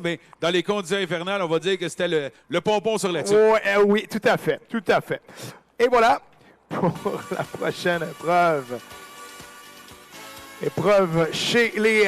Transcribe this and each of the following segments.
mais dans les conditions infernales, on va dire que c'était le pompon sur la tube. Oui, tout à fait, tout à fait. Et voilà pour la prochaine épreuve. Épreuve chez les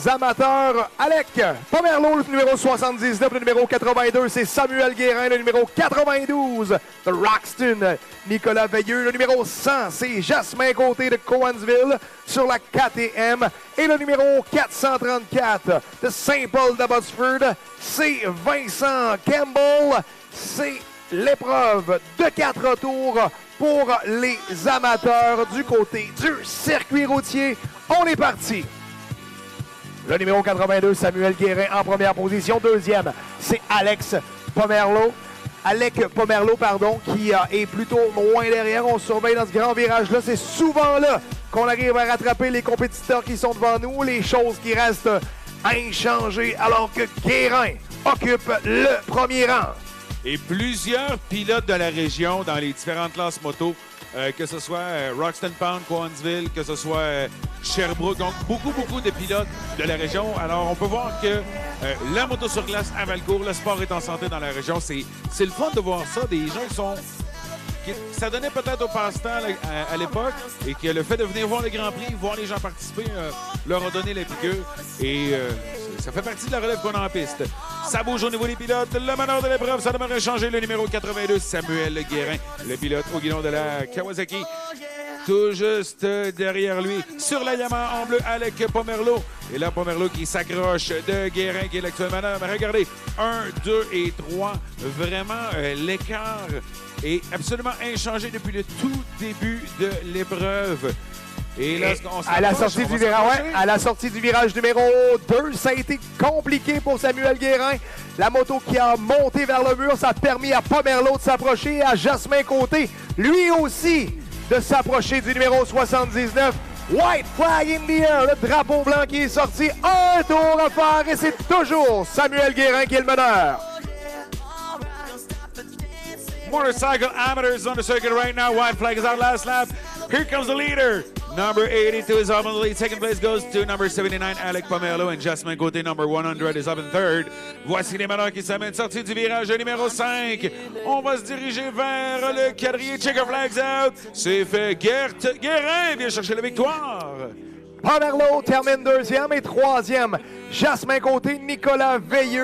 amateurs. Alec Pomerleau, le numéro 79, le numéro 82, c'est Samuel Guérin, le numéro 92 de Roxton, Nicolas Veilleux, le numéro 100, c'est Jasmin Côté de Cowansville sur la KTM, et le numéro 434 de Saint-Paul d'Abbotsford, c'est Vincent Campbell. C'est l'épreuve de 4 tours pour les amateurs du côté du circuit routier. On est parti. Le numéro 82, Samuel Guérin en première position. Deuxième, c'est Alec Pomerleau, qui est plutôt loin derrière. On surveille dans ce grand virage-là. C'est souvent là qu'on arrive à rattraper les compétiteurs qui sont devant nous. Les choses qui restent inchangées alors que Guérin occupe le premier rang. Et plusieurs pilotes de la région dans les différentes classes moto, que ce soit Roxton Pound, Cowansville, que ce soit Sherbrooke. Donc, beaucoup de pilotes de la région. Alors, on peut voir que la moto sur glace à Valcourt, le sport est en santé dans la région. C'est le fun de voir ça. Des gens qui sont... Ça donnait peut-être au passe-temps à l'époque et que le fait de venir voir les Grands Prix, voir les gens participer, leur a donné la piqûre. Et ça fait partie de la relève qu'on a en piste. Ça bouge au niveau des pilotes. Le meneur de l'épreuve, ça devrait changer. Le numéro 82, Samuel Guérin, le pilote au guidon de la Kawasaki. Tout juste derrière lui, sur la Yamaha en bleu, Alec Pomerleau. Et là, Pomerleau qui s'accroche de Guérin, qui est l'actuel meneur. Mais regardez, 1, 2 et 3. Vraiment, l'écart est absolument inchangé depuis le tout début de l'épreuve. Et là, à la sortie du virage numéro 2, ça a été compliqué pour Samuel Guérin. La moto qui a monté vers le mur, ça a permis à Pomerleau de s'approcher, à Jasmin Côté, lui aussi, de s'approcher du numéro 79. White flag in the air, le drapeau blanc qui est sorti. Un tour à faire et c'est toujours Samuel Guérin qui est le meneur. Motorcycle amateurs on the circuit right now. White flag is our last lap. Here comes the leader. Number 82 is up in the lead. Second place goes to number 79, Alec Pomerleau. And Jasmin Côté, number 100, is up in third. Voici les meneurs qui s'amènent sortis du virage numéro 5. On va se diriger vers le quadrillé. Check your flags out. C'est fait. Guérin vient chercher la victoire. Pomerleau termine deuxième et troisième. Jasmin Côté, Nicolas Veilleux.